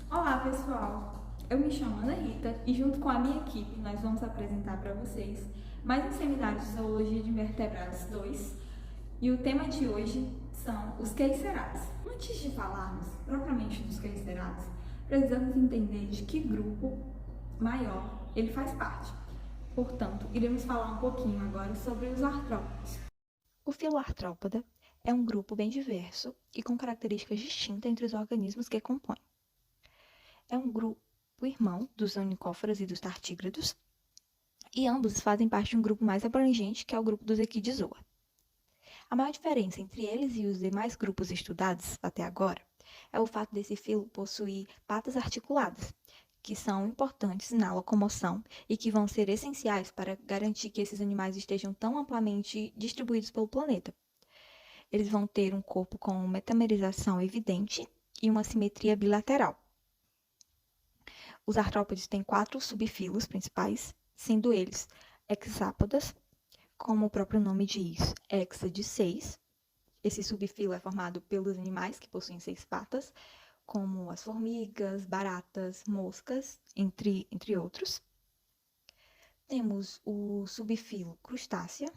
Olá, pessoal! Eu me chamo Ana Rita e, junto com a minha equipe, nós vamos apresentar para vocês mais um seminário de Zoologia de Invertebrados 2. E o tema de hoje são os quelicerados. Antes de falarmos propriamente dos quelicerados, precisamos entender de que grupo maior ele faz parte. Portanto, iremos falar um pouquinho agora sobre os artrópodes. O filo artrópoda é um grupo bem diverso e com características distintas entre os organismos que compõem. É um grupo irmão dos onicóforos e dos tartígrados, e ambos fazem parte de um grupo mais abrangente, que é o grupo dos Equidizoa. A maior diferença entre eles e os demais grupos estudados até agora é o fato desse filo possuir patas articuladas, que são importantes na locomoção e que vão ser essenciais para garantir que esses animais estejam tão amplamente distribuídos pelo planeta. Eles vão ter um corpo com metamerização evidente e uma simetria bilateral. Os artrópodes têm 4 subfilos principais, sendo eles hexápodas, como o próprio nome diz, hexa de 6. Esse subfilo é formado pelos animais que possuem 6 patas, como as formigas, baratas, moscas, entre outros. Temos o subfilo crustácea,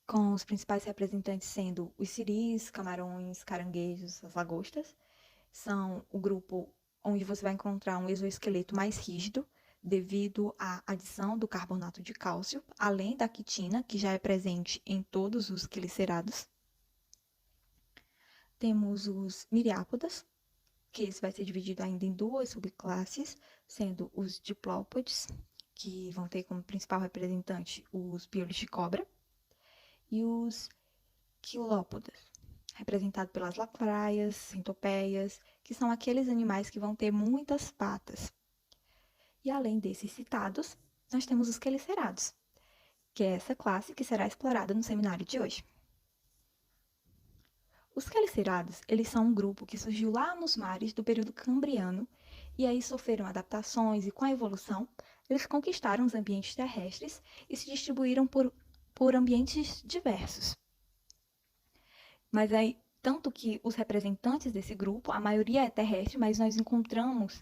com os principais representantes sendo os siris, camarões, caranguejos, as lagostas. São o grupo onde você vai encontrar um exoesqueleto mais rígido, devido à adição do carbonato de cálcio, além da quitina, que já é presente em todos os quelicerados. Temos os miriápodas, que esse vai ser dividido ainda em 2 subclasses, sendo os diplópodes, que vão ter como principal representante os piolhos de cobra, e os quilópodas, representado pelas lacraias, centopeias, que são aqueles animais que vão ter muitas patas. E além desses citados, nós temos os quelicerados, que é essa classe que será explorada no seminário de hoje. Os quelicerados, eles são um grupo que surgiu lá nos mares do período cambriano e aí sofreram adaptações e com a evolução, eles conquistaram os ambientes terrestres e se distribuíram por ambientes diversos. Mas aí, tanto que os representantes desse grupo, a maioria é terrestre, mas nós encontramos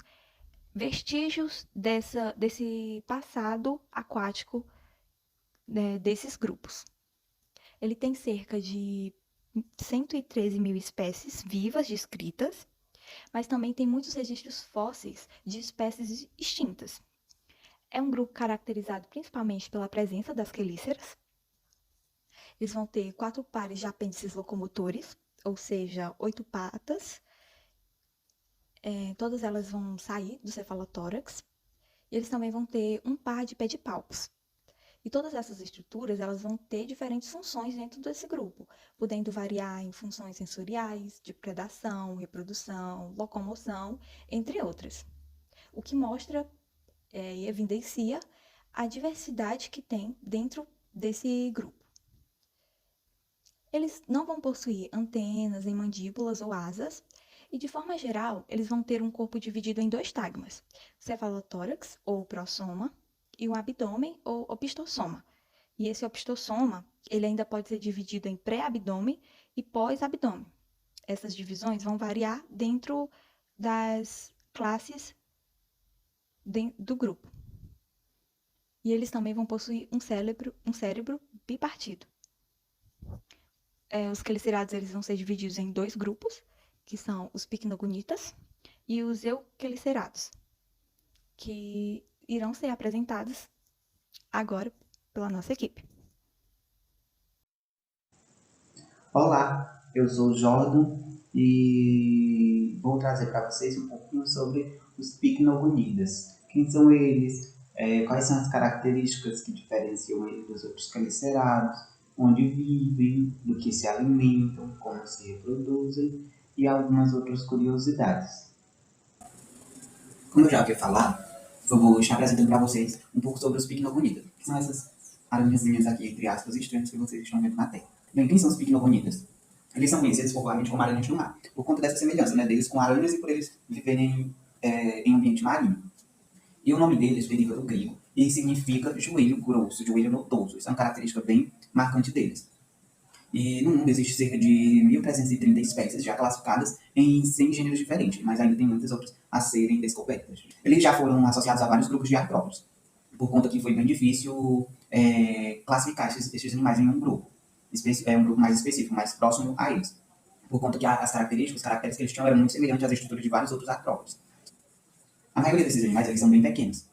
vestígios desse passado aquático, né, desses grupos. Ele tem cerca de 113 mil espécies vivas descritas, mas também tem muitos registros fósseis de espécies extintas. É um grupo caracterizado principalmente pela presença das quelíceras. Eles vão ter 4 pares de apêndices locomotores, ou seja, 8 patas. Todas elas vão sair do cefalotórax. E eles também vão ter um par de pedipalpos. E todas essas estruturas, elas vão ter diferentes funções dentro desse grupo, podendo variar em funções sensoriais, de predação, reprodução, locomoção, entre outras. O que mostra e evidencia a diversidade que tem dentro desse grupo. Eles não vão possuir antenas em mandíbulas ou asas, e de forma geral, eles vão ter um corpo dividido em 2 tagmas, cefalotórax ou prossoma e um abdômen ou opistossoma. E esse opistossoma, ele ainda pode ser dividido em pré-abdômen e pós-abdômen. Essas divisões vão variar dentro das classes do grupo. E eles também vão possuir um cérebro bipartido. Os quelicerados eles vão ser divididos em 2 grupos, que são os picnogonitas e os euquelicerados, que irão ser apresentados agora pela nossa equipe. Olá, eu sou o Jordan e vou trazer para vocês um pouquinho sobre os picnogonidas. Quem são eles? Quais são as características que diferenciam eles dos outros quelicerados? Onde vivem? Do que se alimentam? Como se reproduzem? E algumas outras curiosidades. Como eu já havia falado, eu vou estar apresentando para vocês um pouco sobre os picnogonidas, que são essas aranhazinhas aqui, entre aspas, estranhas que vocês estão vendo na tela. Bem, quem são os picnogonidas? Eles são conhecidos popularmente como aranhas do mar, por conta dessa semelhança, né, deles com aranhas e por eles viverem em ambiente marinho. E o nome deles deriva do grego e significa joelho grosso, joelho nodoso. Isso é uma característica bem marcante deles. E no mundo existe cerca de 1.330 espécies já classificadas em 100 gêneros diferentes, mas ainda tem muitas outras a serem descobertas. Eles já foram associados a vários grupos de artrópodes, por conta que foi bem difícil classificar esses animais em um grupo. Um grupo mais específico, mais próximo a eles. Por conta que as características, os caracteres que eles tinham eram muito semelhantes às estruturas de vários outros artrópodes. A maioria desses animais eles são bem pequenos,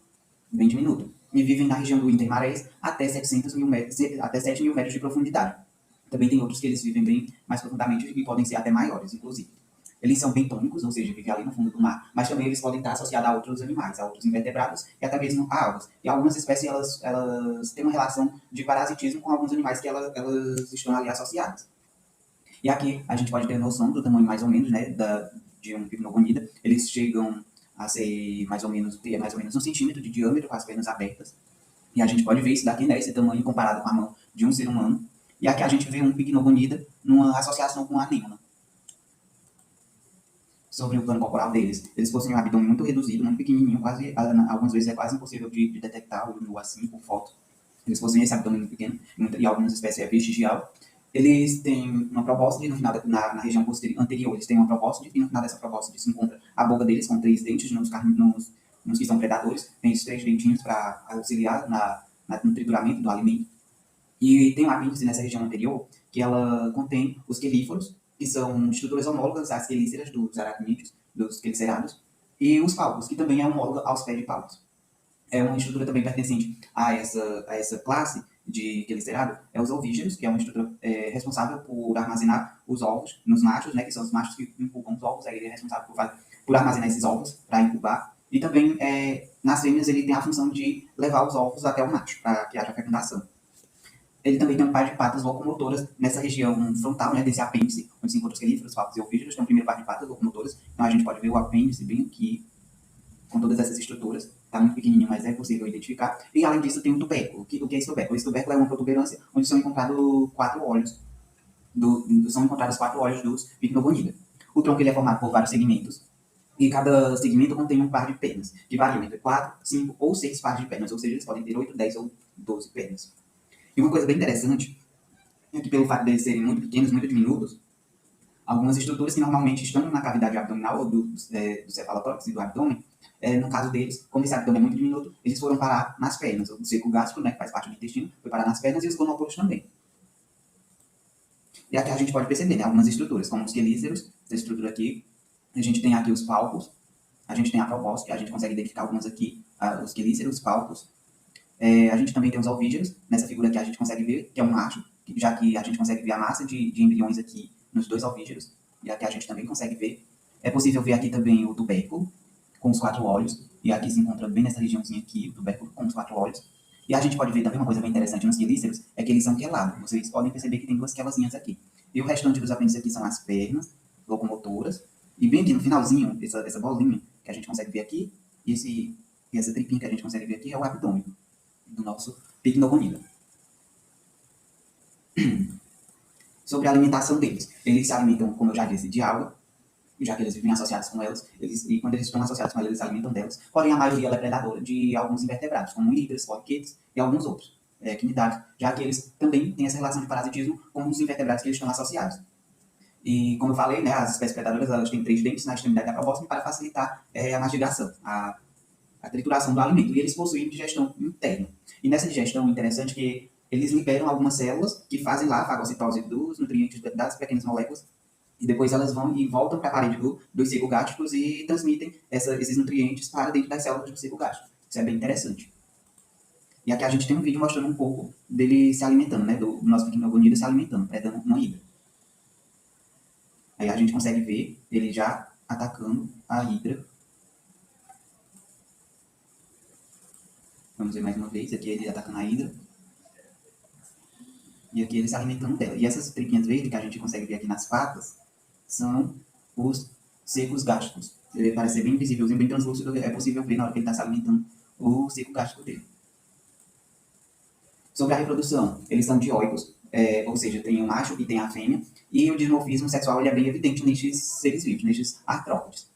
bem diminutos, e vivem na região do Intermarés até 700 mil metros, até 7 mil metros de profundidade. Também tem outros que eles vivem bem mais profundamente e podem ser até maiores, inclusive. Eles são bentônicos, ou seja, vivem ali no fundo do mar, mas também eles podem estar associados a outros animais, a outros invertebrados e até mesmo a algas. E algumas espécies elas têm uma relação de parasitismo com alguns animais que elas estão ali associadas. E aqui a gente pode ter noção do tamanho mais ou menos, né, de um picnogonida. Eles chegam a ser mais ou menos 1 centímetro de diâmetro, com as pernas abertas. E a gente pode ver isso daqui, né, esse tamanho comparado com a mão de um ser humano. E aqui a gente vê um picnogonida numa associação com a anêmona. Sobre o plano corporal deles, eles possuem um abdômen muito reduzido, muito pequenininho, quase, algumas vezes é quase impossível de detectar no assim, por foto. Eles possuem esse abdômen muito pequeno, e algumas espécies é vestigial. Eles têm uma probóscide no final na região anterior, eles têm uma probóscide, e no final dessa probóscide se encontra a boca deles com 3 dentes nos que são predadores. Tem esses 3 dentinhos para auxiliar no trituramento do alimento. E tem um apêndice nessa região anterior que ela contém os quelíforos, que são estruturas homólogas às quelíceras dos aracnídeos, dos quelicerados, e os palpos, que também é homóloga aos pés de palpos. É uma estrutura também pertencente a essa classe de quelicerado, é os ovígeros, que é uma estrutura responsável por armazenar os ovos nos machos, né, que são os machos que incubam os ovos, aí ele é responsável por armazenar esses ovos para incubar. E também, nas fêmeas, ele tem a função de levar os ovos até o macho, para que haja fecundação. Ele também tem um par de patas locomotoras nessa região frontal, né, desse apêndice, onde se encontram os quelíferos, palpos e ovígeros. Tem um primeiro par de patas locomotoras, então a gente pode ver o apêndice bem aqui, com todas essas estruturas. Está muito pequenininho, mas é possível identificar. E além disso tem o tubérculo. O que é esse tubérculo? Esse tubérculo é uma protuberância onde são encontrados 4 olhos. São encontrados 4 olhos dos picnogonida. O tronco ele é formado por vários segmentos. E cada segmento contém um par de pernas, que variam entre 4, 5 ou 6 pares de pernas. Ou seja, eles podem ter 8, 10 ou 12 pernas. E uma coisa bem interessante é que, pelo fato de eles serem muito pequenos, muito diminutos, algumas estruturas que normalmente estão na cavidade abdominal ou do cefalotórax e do abdômen, no caso deles, como esse abdômen é muito diminuto, eles foram parar nas pernas. O seco gástrico, né, que faz parte do intestino, foi parar nas pernas e os gonopores também. E aqui a gente pode perceber, né, algumas estruturas, como os quelíceros, essa estrutura aqui. A gente tem aqui os palpos, a gente tem a probóscide, a gente consegue identificar algumas aqui, os quelíceros, os palpos. A gente também tem os ovígeros, nessa figura aqui a gente consegue ver que é um macho, já que a gente consegue ver a massa de embriões aqui nos 2 ovígeros, e aqui a gente também consegue ver. É possível ver aqui também o tubérculo, com os 4 olhos, e aqui se encontra bem nessa regiãozinha aqui, o tubérculo com os 4 olhos. E a gente pode ver também uma coisa bem interessante nos quelíceros, é que eles são quelados. Vocês podem perceber que tem 2 quelazinhas aqui. E o restante dos apêndices aqui são as pernas locomotoras, e bem aqui no finalzinho, essa bolinha que a gente consegue ver aqui, e essa tripinha que a gente consegue ver aqui é o abdômen do nosso picnogonida. Sobre a alimentação deles. Eles se alimentam, como eu já disse, de água, já que eles vivem associados com elas, e quando eles estão associados com elas, eles se alimentam delas. Porém, a maioria é predadora de alguns invertebrados, como hidras, poliquetos e alguns outros, quinidários, já que eles também têm essa relação de parasitismo com os invertebrados que eles estão associados. E, como eu falei, né, as espécies predadoras elas têm 3 dentes na extremidade da probóscide para facilitar a mastigação, a trituração do alimento. E eles possuem digestão interna. E nessa digestão, interessante que eles liberam algumas células que fazem lá a fagocitose dos nutrientes das pequenas moléculas, e depois elas vão e voltam para a parede dos ciclos gástricos e transmitem esses nutrientes para dentro das células do ciclo gástrico. Isso é bem interessante. E aqui a gente tem um vídeo mostrando um pouco dele se alimentando, né, do nosso picnogonida se alimentando, predando uma hidra. Aí a gente consegue ver ele já atacando a hidra. Vamos ver mais uma vez, aqui ele atacando a hidra. E aqui ele se alimentando dela. E essas tripinhas verdes que a gente consegue ver aqui nas patas são os secos gástricos. Ele parece ser bem visível, bem translúcido, é possível ver na hora que ele está se alimentando o seco gástrico dele. Sobre a reprodução, eles são dioicos, ou seja, tem o macho e tem a fêmea, e o dimorfismo sexual ele é bem evidente nestes seres vivos, nestes artrópodes.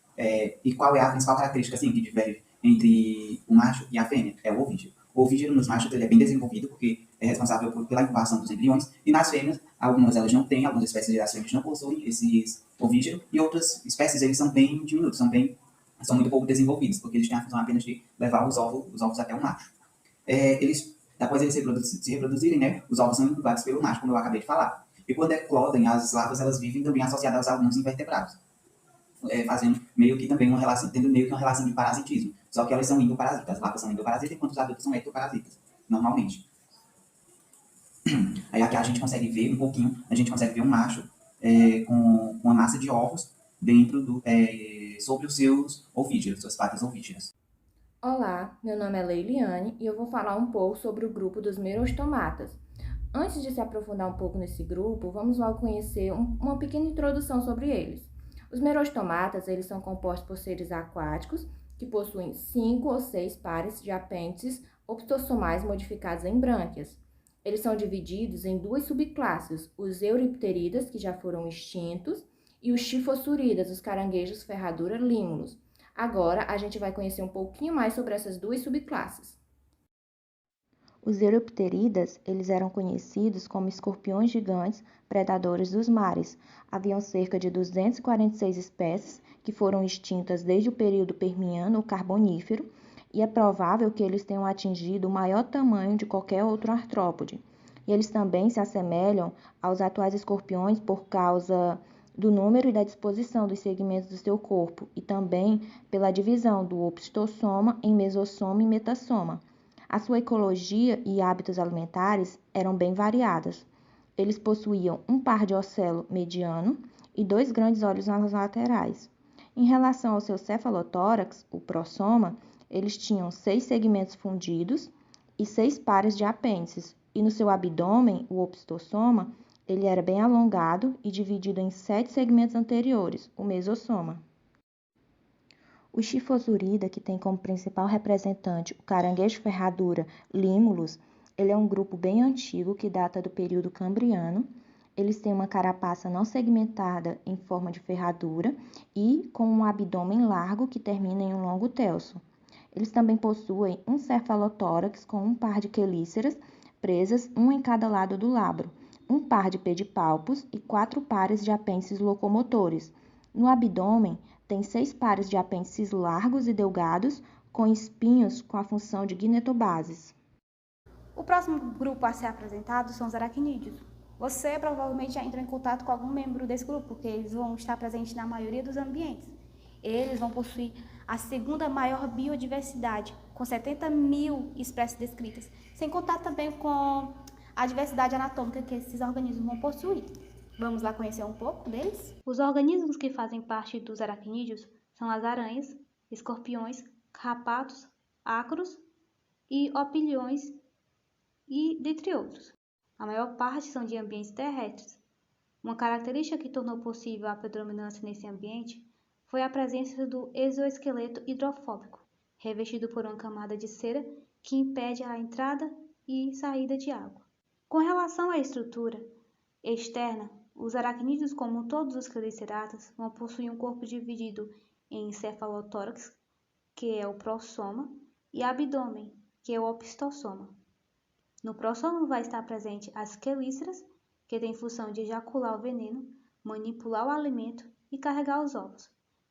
E qual é a principal característica assim, que difere entre o macho e a fêmea? É o ovígero. O ovígero nos machos ele é bem desenvolvido, porque é responsável pela incubação dos embriões, e nas fêmeas, algumas elas não têm, algumas espécies das fêmeas não possuem esses ovígeos, e outras espécies eles são bem diminutos, são muito pouco desenvolvidos, porque eles têm a função apenas de levar os ovos até o macho. Após eles se reproduzirem, né, os ovos são incubados pelo macho, como eu acabei de falar. E quando eclodem, as larvas elas vivem também associadas a alguns invertebrados, fazendo meio que também tendo meio que uma relação de parasitismo. Só que elas são endoparasitas, as larvas são endoparasitas, enquanto os adultos são ectoparasitas, normalmente. Aí aqui a gente consegue ver um pouquinho, a gente consegue ver um macho com uma massa de ovos sobre os seus ovígeos, suas patas ovígeas. Olá, meu nome é Leiliane e eu vou falar um pouco sobre o grupo dos merostomatas. Antes de se aprofundar um pouco nesse grupo, vamos logo conhecer uma pequena introdução sobre eles. Os merostomatas, eles são compostos por seres aquáticos que possuem 5 ou 6 pares de apêndices optossomais modificados em brânquias. Eles são divididos em 2 subclasses, os euripteridas, que já foram extintos, e os chifossuridas, os caranguejos ferradura límulos. Agora, a gente vai conhecer um pouquinho mais sobre essas 2 subclasses. Os euripteridas, eles eram conhecidos como escorpiões gigantes predadores dos mares. Haviam cerca de 246 espécies que foram extintas desde o período Permiano ou Carbonífero, e é provável que eles tenham atingido o maior tamanho de qualquer outro artrópode. E eles também se assemelham aos atuais escorpiões por causa do número e da disposição dos segmentos do seu corpo, e também pela divisão do opistosoma em mesossoma e metassoma. A sua ecologia e hábitos alimentares eram bem variados. Eles possuíam um par de ocelo mediano e 2 grandes olhos nas laterais. Em relação ao seu cefalotórax, o prossoma, eles tinham 6 segmentos fundidos e 6 pares de apêndices, e no seu abdômen, o opistosoma, ele era bem alongado e dividido em 7 segmentos anteriores, o mesossoma. O chifossurida, que tem como principal representante o caranguejo ferradura limulus, ele é um grupo bem antigo que data do período cambriano. Eles têm uma carapaça não segmentada em forma de ferradura e com um abdômen largo que termina em um longo telso. Eles também possuem um cefalotórax com um par de quelíceras presas, um em cada lado do lábio, um par de pedipalpos e 4 pares de apêndices locomotores. No abdômen, tem 6 pares de apêndices largos e delgados, com espinhos com a função de ginetobases. O próximo grupo a ser apresentado são os aracnídeos. Você provavelmente já entrou em contato com algum membro desse grupo, porque eles vão estar presentes na maioria dos ambientes. Eles vão possuir a segunda maior biodiversidade, com 70 mil espécies descritas, sem contar também com a diversidade anatômica que esses organismos vão possuir. Vamos lá conhecer um pouco deles? Os organismos que fazem parte dos aracnídeos são as aranhas, escorpiões, carrapatos, ácaros e opilhões, e dentre outros. A maior parte são de ambientes terrestres. Uma característica que tornou possível a predominância nesse ambiente foi a presença do exoesqueleto hidrofóbico, revestido por uma camada de cera que impede a entrada e saída de água. Com relação à estrutura externa, os aracnídeos, como todos os queliceratas, vão possuir um corpo dividido em cefalotórax, que é o prossoma, e abdômen, que é o opistosoma. No prossoma vai estar presente as quelíceras, que têm função de ejacular o veneno, manipular o alimento e carregar os ovos.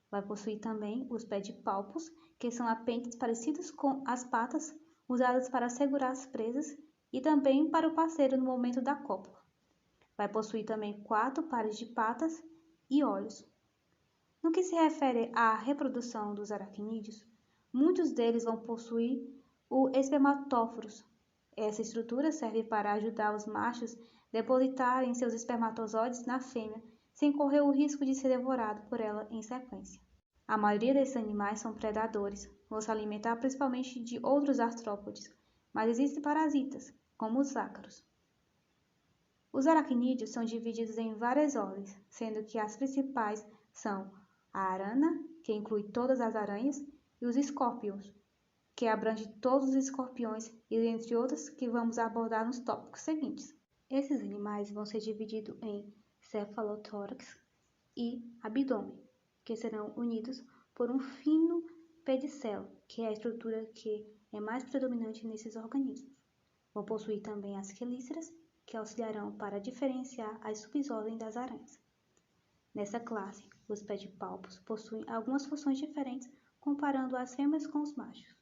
Vai possuir também os pedipalpos, que são apêndices parecidos com as patas, usadas para segurar as presas e também para o parceiro no momento da cópula. Vai possuir também 4 pares de patas e olhos. No que se refere à reprodução dos aracnídeos, muitos deles vão possuir o espermatóforos. Essa estrutura serve para ajudar os machos a depositarem seus espermatozoides na fêmea, sem correr o risco de ser devorado por ela em sequência. A maioria desses animais são predadores, vão se alimentar principalmente de outros artrópodes, mas existem parasitas, como os ácaros. Os aracnídeos são divididos em várias ordens, sendo que as principais são a arana, que inclui todas as aranhas, e os escorpiões, que abrange todos os escorpiões, e entre outros que vamos abordar nos tópicos seguintes. Esses animais vão ser divididos em cefalotórax e abdômen, que serão unidos por um fino pedicelo, que é a estrutura que é mais predominante nesses organismos. Vão possuir também as quelíceras, que auxiliarão para diferenciar as subordens das aranhas. Nessa classe, os pedipalpos possuem algumas funções diferentes comparando as fêmeas com os machos.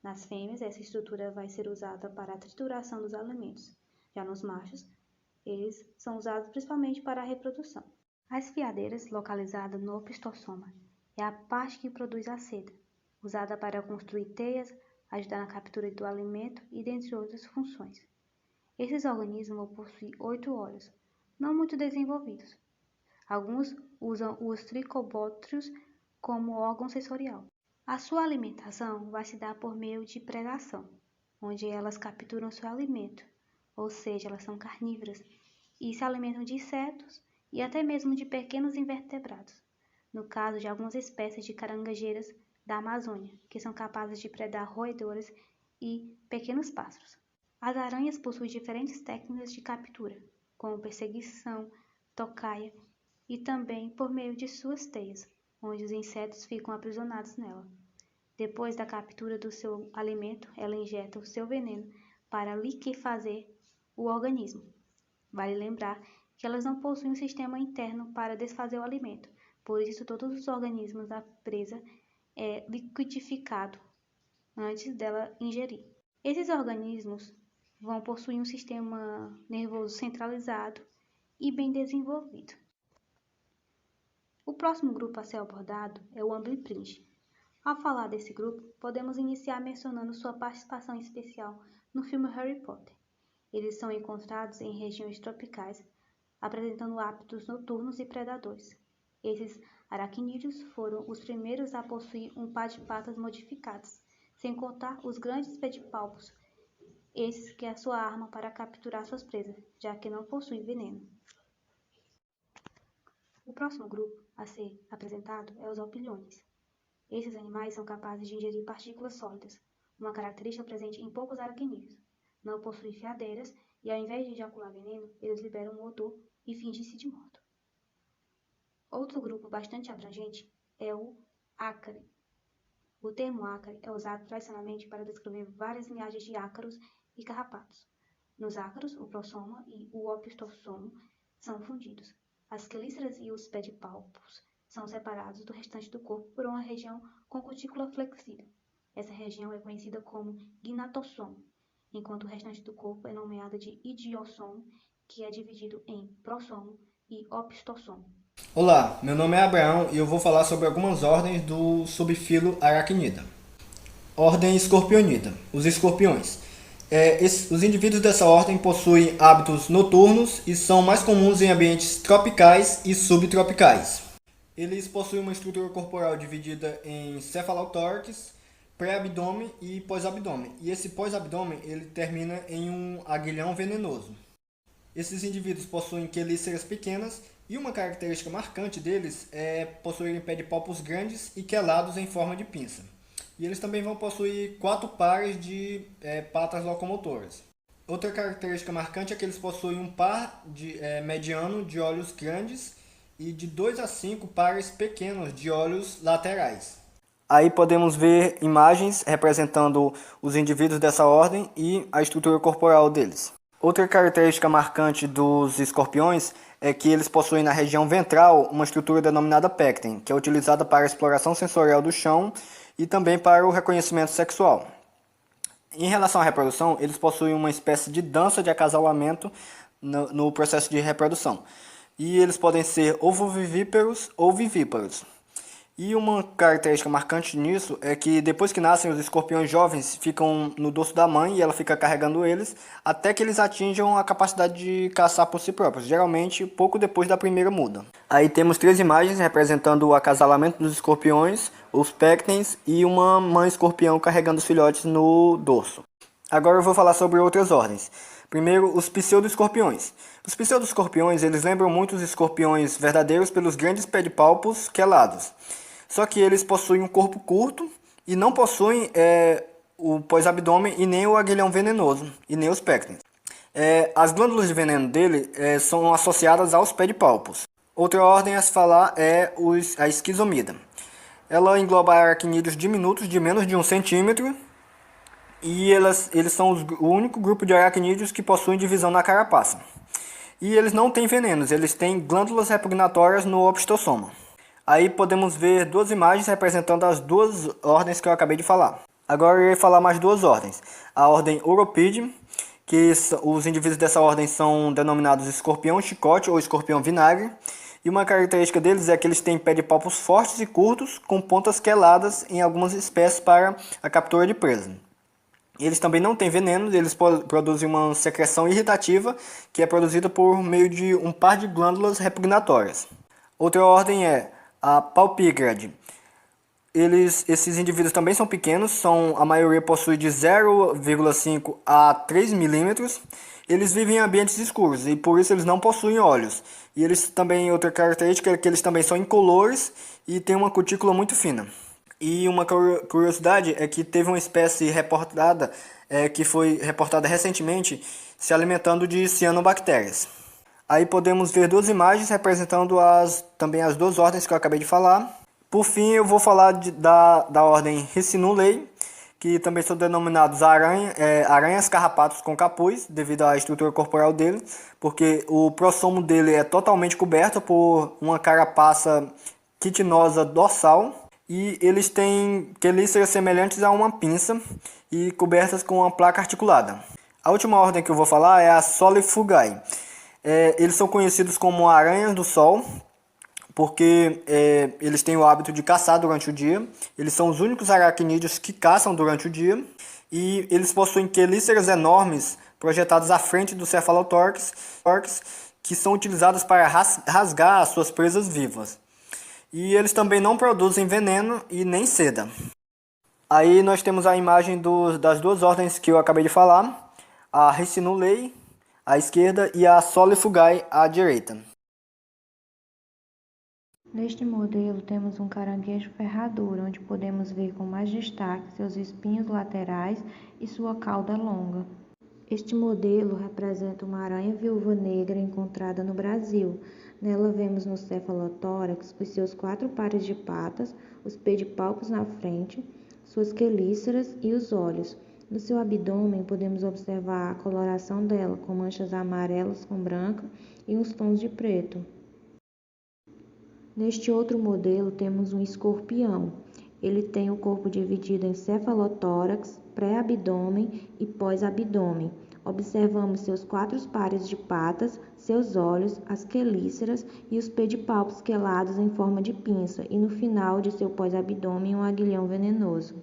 Nas fêmeas, essa estrutura vai ser usada para a trituração dos alimentos. Já nos machos, eles são usados principalmente para a reprodução. As fiadeiras, localizadas no opistossoma, é a parte que produz a seda, usada para construir teias, ajudar na captura do alimento e dentre outras funções. Esses organismos vão possuir 8 olhos, não muito desenvolvidos. Alguns usam os tricobótrios como órgão sensorial. A sua alimentação vai se dar por meio de predação, onde elas capturam seu alimento, ou seja, elas são carnívoras e se alimentam de insetos e até mesmo de pequenos invertebrados, no caso de algumas espécies de caranguejeiras da Amazônia, que são capazes de predar roedores e pequenos pássaros. As aranhas possuem diferentes técnicas de captura, como perseguição, tocaia e também por meio de suas teias, onde os insetos ficam aprisionados nela. Depois da captura do seu alimento, ela injeta o seu veneno para liquefazer o organismo. Vale lembrar que elas não possuem um sistema interno para desfazer o alimento, por isso todos os organismos da presa é liquidificado antes dela ingerir. Esses organismos vão possuir um sistema nervoso centralizado e bem desenvolvido. O próximo grupo a ser abordado é o ambipringe. Ao falar desse grupo, podemos iniciar mencionando sua participação especial no filme Harry Potter. Eles são encontrados em regiões tropicais, apresentando hábitos noturnos e predadores. Esses aracnídeos foram os primeiros a possuir um par de patas modificadas, sem contar os grandes pedipalpos, esses que é a sua arma para capturar suas presas, já que não possuem veneno. O próximo grupo a ser apresentado é os opilhões. Esses animais são capazes de ingerir partículas sólidas, uma característica presente em poucos aracnídeos. Não possuem fiadeiras e, ao invés de ejacular veneno, eles liberam um odor e fingem-se de morto. Outro grupo bastante abrangente é o ácare. O termo ácare é usado tradicionalmente para descrever várias linhagens de ácaros e carrapatos. Nos ácaros, o prossoma e o opistossomo são fundidos. As quelíceras e os pedipalpos são separados do restante do corpo por uma região com cutícula flexível. Essa região é conhecida como gnatossomo, enquanto o restante do corpo é nomeado de idiossomo, que é dividido em prossomo e opistossomo. Olá, meu nome é Abraão e eu vou falar sobre algumas ordens do subfilo Arachnida. Ordem Escorpionida, os escorpiões. Os indivíduos dessa ordem possuem hábitos noturnos e são mais comuns em ambientes tropicais e subtropicais. Eles possuem uma estrutura corporal dividida em cefalotórax, pré-abdômen e pós-abdômen. E esse pós-abdômen ele termina em um aguilhão venenoso. Esses indivíduos possuem quelíceras pequenas e uma característica marcante deles é possuírem pedipalpos grandes e quelados em forma de pinça. E eles também vão possuir 4 pares de patas locomotoras. Outra característica marcante é que eles possuem um par mediano de olhos grandes e de 2 a 5 pares pequenos de olhos laterais. Aí podemos ver imagens representando os indivíduos dessa ordem e a estrutura corporal deles. Outra característica marcante dos escorpiões é que eles possuem na região ventral uma estrutura denominada pecten, que é utilizada para a exploração sensorial do chão e também para o reconhecimento sexual. Em relação à reprodução, eles possuem uma espécie de dança de acasalamento no processo de reprodução. E eles podem ser ovovivíparos ou vivíparos. E uma característica marcante nisso é que depois que nascem, os escorpiões jovens ficam no dorso da mãe e ela fica carregando eles até que eles atinjam a capacidade de caçar por si próprios, geralmente pouco depois da primeira muda. Aí temos 3 imagens representando o acasalamento dos escorpiões, os pectens e uma mãe escorpião carregando os filhotes no dorso. Agora eu vou falar sobre outras ordens. Primeiro, os pseudo-escorpiões. Os pseudo-escorpiões eles lembram muito os escorpiões verdadeiros pelos grandes pedipalpos quelados. Só que eles possuem um corpo curto e não possuem o pós-abdômen e nem o aguilhão venenoso, e nem os pectens. As glândulas de veneno dele são associadas aos pedipalpos. Outra ordem a se falar é a esquizomida. Ela engloba aracnídeos diminutos de menos de 1 centímetro e eles são o único grupo de aracnídeos que possuem divisão na carapaça. E eles não têm venenos, eles têm glândulas repugnatórias no opistosoma. Aí podemos ver duas imagens representando as duas ordens que eu acabei de falar. Agora eu irei falar mais duas ordens. A ordem Uropide, que os indivíduos dessa ordem são denominados escorpião chicote ou escorpião vinagre. E uma característica deles é que eles têm pedipalpos fortes e curtos, com pontas queladas em algumas espécies para a captura de presa. Eles também não têm veneno, eles produzem uma secreção irritativa que é produzida por meio de um par de glândulas repugnatórias. Outra ordem é a Palpigrade. Esses indivíduos também são pequenos, a maioria possui de 0,5 a 3 milímetros. Eles vivem em ambientes escuros e por isso eles não possuem olhos. E eles também, outra característica é que eles também são incolores e têm uma cutícula muito fina. E uma curiosidade é que teve uma espécie reportada, que foi reportada recentemente, se alimentando de cianobactérias. Aí podemos ver duas imagens representando também as duas ordens que eu acabei de falar. Por fim, eu vou falar da ordem Riccinulae, que também são denominados aranhas carrapatos com capuz, devido à estrutura corporal dele, porque o prossomo dele é totalmente coberto por uma carapaça quitinosa dorsal, e eles têm quelíceras semelhantes a uma pinça e cobertas com uma placa articulada. A última ordem que eu vou falar é a Solifugae. Eles são conhecidos como aranhas do sol, porque eles têm o hábito de caçar durante o dia. Eles são os únicos aracnídeos que caçam durante o dia. E eles possuem quelíceras enormes projetadas à frente do cefalotórax, que são utilizadas para rasgar as suas presas vivas. E eles também não produzem veneno e nem seda. Aí nós temos a imagem das duas ordens que eu acabei de falar. A Riccinulae à esquerda e a Solifugae à direita. Neste modelo temos um caranguejo ferradura, onde podemos ver com mais destaque seus espinhos laterais e sua cauda longa. Este modelo representa uma aranha viúva negra encontrada no Brasil. Nela vemos no cefalotórax os seus 4 pares de patas, os pedipalpos na frente, suas quelíceras e os olhos. No seu abdômen podemos observar a coloração dela, com manchas amarelas com branca e uns tons de preto. Neste outro modelo temos um escorpião. Ele tem o corpo dividido em cefalotórax, pré-abdômen e pós-abdômen. Observamos seus 4 pares de patas, seus olhos, as quelíceras e os pedipalpos quelados em forma de pinça, e no final de seu pós-abdômen um aguilhão venenoso.